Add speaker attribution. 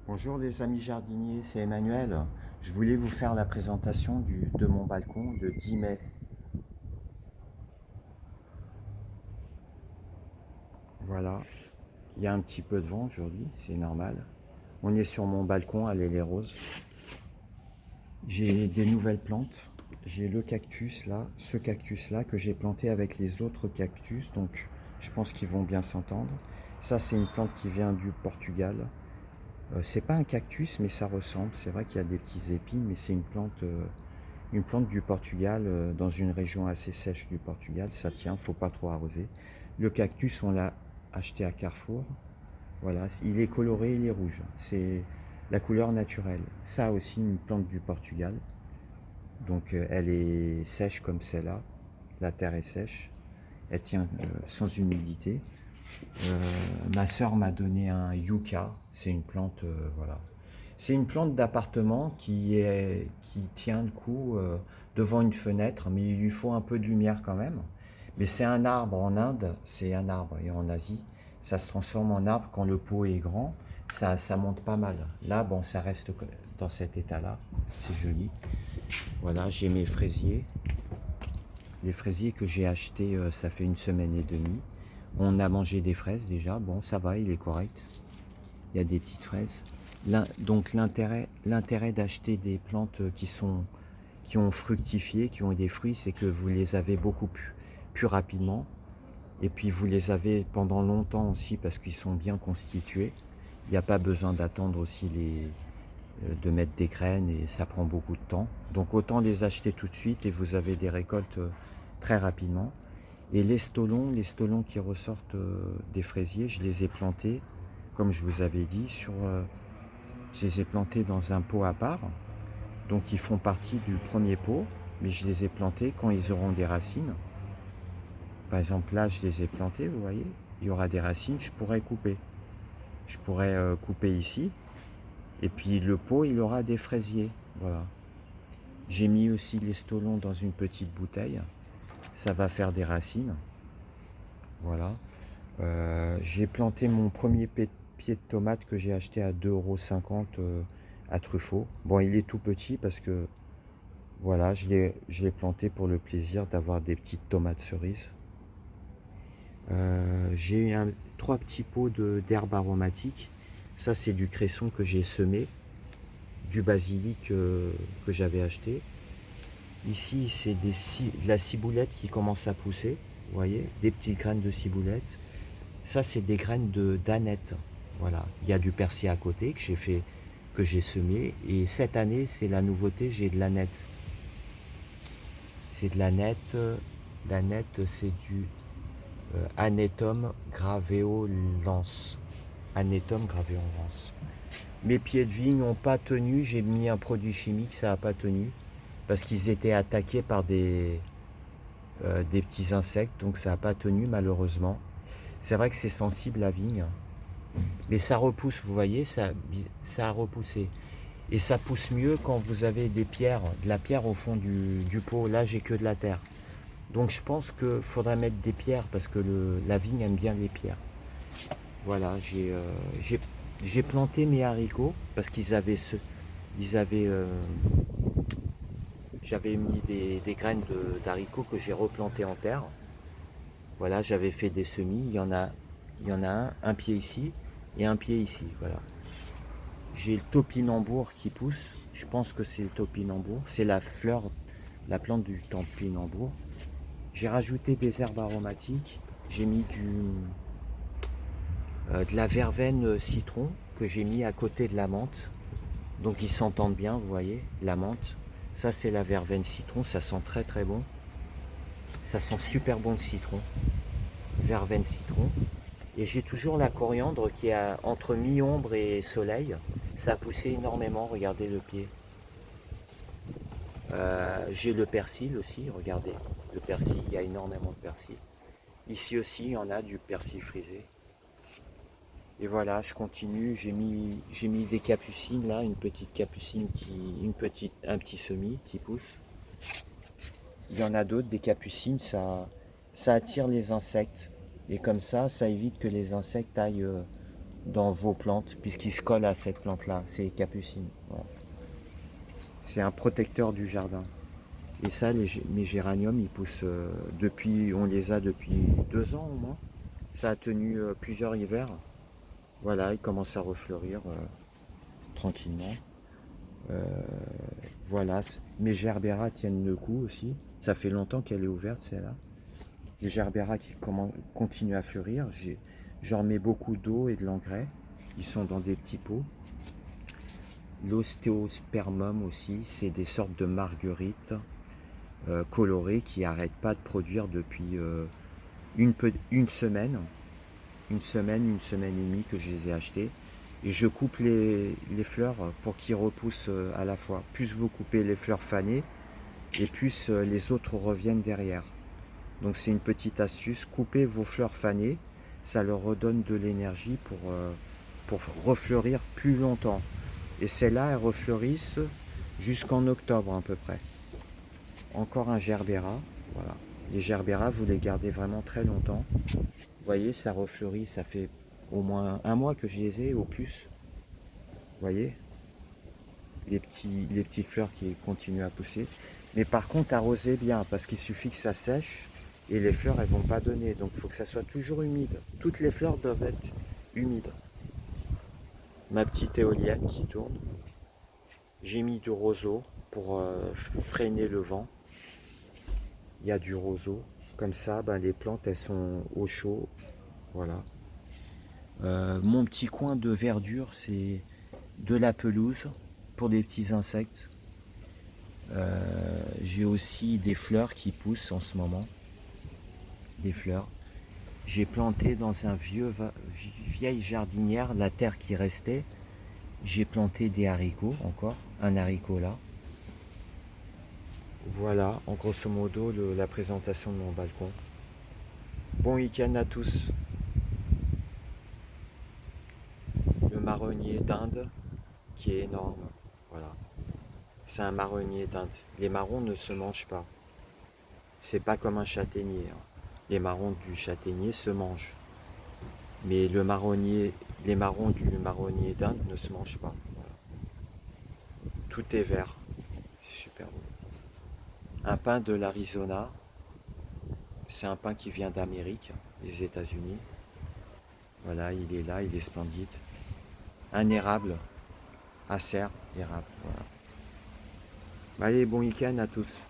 Speaker 1: Bonjour les amis jardiniers, c'est Emmanuel. Je voulais vous faire la présentation de mon balcon de 10 mai. Voilà, il y a un petit peu de vent aujourd'hui, c'est normal. On est sur mon balcon à l'Ailée Rose. J'ai des nouvelles plantes. J'ai le cactus là, ce cactus là que j'ai planté avec les autres cactus, donc je pense qu'ils vont bien s'entendre. Ça c'est une plante qui vient du Portugal. C'est pas un cactus mais ça ressemble, c'est vrai qu'il y a des petits épines mais c'est une plante du Portugal, dans une région assez sèche du Portugal, ça tient, faut pas trop arroser. Le cactus, on l'a acheté à Carrefour. Voilà, il est coloré, il est rouge. C'est la couleur naturelle. Ça aussi, une plante du Portugal. Donc elle est sèche comme celle-là. La terre est sèche. Elle tient sans humidité. Ma sœur m'a donné un yucca. C'est une plante, voilà. C'est une plante d'appartement qui tient le coup devant une fenêtre, mais il lui faut un peu de lumière quand même. Mais c'est un arbre en Inde, c'est un arbre, et en Asie, ça se transforme en arbre quand le pot est grand. Ça monte pas mal. Là, bon, ça reste dans cet état-là. C'est joli. Voilà, j'ai mes fraisiers. Les fraisiers que j'ai achetés, ça fait une semaine et demie. On a mangé des fraises déjà. Bon, ça va, il est correct. Il y a des petites fraises. Donc l'intérêt d'acheter des plantes qui ont fructifié, qui ont des fruits, c'est que vous les avez beaucoup plus rapidement. Et puis vous les avez pendant longtemps aussi parce qu'ils sont bien constitués. Il n'y a pas besoin d'attendre aussi de mettre des graines et ça prend beaucoup de temps. Donc autant les acheter tout de suite et vous avez des récoltes très rapidement. Et les stolons qui ressortent des fraisiers, je les ai plantés, comme je vous avais dit, je les ai plantés dans un pot à part. Donc ils font partie du premier pot, mais je les ai plantés quand ils auront des racines. Par exemple là, je les ai plantés, vous voyez, il y aura des racines, je pourrais couper. Je pourrais couper ici, et puis le pot, il aura des fraisiers. Voilà. J'ai mis aussi les stolons dans une petite bouteille. Ça va faire des racines. Voilà. J'ai planté mon premier pied de tomate que j'ai acheté à 2,50 € à Truffaut. Bon, il est tout petit parce que voilà, je l'ai planté pour le plaisir d'avoir des petites tomates cerises. J'ai trois petits pots d'herbes aromatiques. Ça, c'est du cresson que j'ai semé, du basilic que j'avais acheté. Ici, c'est de la ciboulette qui commence à pousser. Vous voyez, des petites graines de ciboulette. Ça, c'est des graines d'aneth. Voilà. Il y a du persil à côté que j'ai semé. Et cette année, c'est la nouveauté, j'ai de l'aneth. C'est de l'aneth. L'aneth, c'est du Anetum graveolens. Anetum graveolens. Mes pieds de vigne n'ont pas tenu. J'ai mis un produit chimique, ça n'a pas tenu. Parce qu'ils étaient attaqués par des petits insectes. Donc ça n'a pas tenu malheureusement. C'est vrai que c'est sensible la vigne. Mais ça repousse, vous voyez, ça a repoussé. Et ça pousse mieux quand vous avez des pierres, de la pierre au fond du pot. Là, j'ai que de la terre. Donc je pense qu'il faudrait mettre des pierres parce que la vigne aime bien les pierres. Voilà, j'ai planté mes haricots parce ils avaient, j'avais mis des graines d'haricots que j'ai replantées en terre. Voilà, j'avais fait des semis. Il y en a un pied ici et un pied ici. Voilà. J'ai le topinambour qui pousse. Je pense que c'est le topinambour. C'est la fleur, la plante du topinambour. J'ai rajouté des herbes aromatiques. J'ai mis de la verveine citron que j'ai mis à côté de la menthe. Donc ils s'entendent bien, vous voyez, la menthe. Ça c'est la verveine citron, ça sent très très bon. Ça sent super bon le citron. Verveine citron. Et j'ai toujours la coriandre qui est entre mi-ombre et soleil. Ça a poussé énormément, regardez le pied. J'ai le persil aussi, regardez. Le persil, il y a énormément de persil. Ici aussi, il y en a du persil frisé. Et voilà, je continue. J'ai mis des capucines là, une petite capucine un petit semis qui pousse. Il y en a d'autres, des capucines, ça attire les insectes. Et comme ça évite que les insectes aillent dans vos plantes, puisqu'il se colle à cette plante-là. C'est capucine. Voilà. C'est un protecteur du jardin. Et ça, mes géraniums, ils poussent depuis, on les a depuis 2 ans au moins. Ça a tenu plusieurs hivers. Voilà, ils commencent à refleurir tranquillement. Euh, voilà, mes gerberas tiennent le coup aussi. Ça fait longtemps qu'elle est ouverte, celle-là. Les gerberas qui continuent à fleurir. J'en mets beaucoup d'eau et de l'engrais. Ils sont dans des petits pots. L'ostéospermum aussi, c'est des sortes de marguerites colorées qui n'arrêtent pas de produire depuis une semaine. Une semaine et demie que je les ai achetées. Et je coupe les fleurs pour qu'ils repoussent à la fois. Plus vous coupez les fleurs fanées, et plus les autres reviennent derrière. Donc c'est une petite astuce, coupez vos fleurs fanées, ça leur redonne de l'énergie pour refleurir plus longtemps. Et celles-là, elles refleurissent jusqu'en octobre à peu près. Encore un gerbera, voilà. Les gerberas, vous les gardez vraiment très longtemps. Vous voyez, ça refleurit, ça fait au moins un mois que je les ai, au plus. Vous voyez, les petites fleurs qui continuent à pousser. Mais par contre, arrosez bien, parce qu'il suffit que ça sèche, et les fleurs, elles vont pas donner. Donc, il faut que ça soit toujours humide. Toutes les fleurs doivent être humides. Ma petite éolienne qui tourne. J'ai mis du roseau pour freiner le vent. Il y a du roseau. Comme ça, ben, les plantes, elles sont au chaud. Voilà. Mon petit coin de verdure, c'est de la pelouse pour des petits insectes. J'ai aussi des fleurs qui poussent en ce moment. Des fleurs. J'ai planté dans un vieille jardinière la terre qui restait. J'ai planté des haricots encore, un haricot là. Voilà, en grosso modo, la présentation de mon balcon. Bon week-end à tous. Le marronnier d'Inde qui est énorme. Voilà. C'est un marronnier d'Inde. Les marrons ne se mangent pas. C'est pas comme un châtaignier, hein. Les marrons du châtaignier se mangent. Mais les marrons du marronnier d'Inde ne se mangent pas. Voilà. Tout est vert. C'est super beau. Un pin de l'Arizona. C'est un pin qui vient d'Amérique, des États-Unis. Voilà, il est là, il est splendide. Un érable, acer, érable. Voilà. Allez, bon week-end à tous.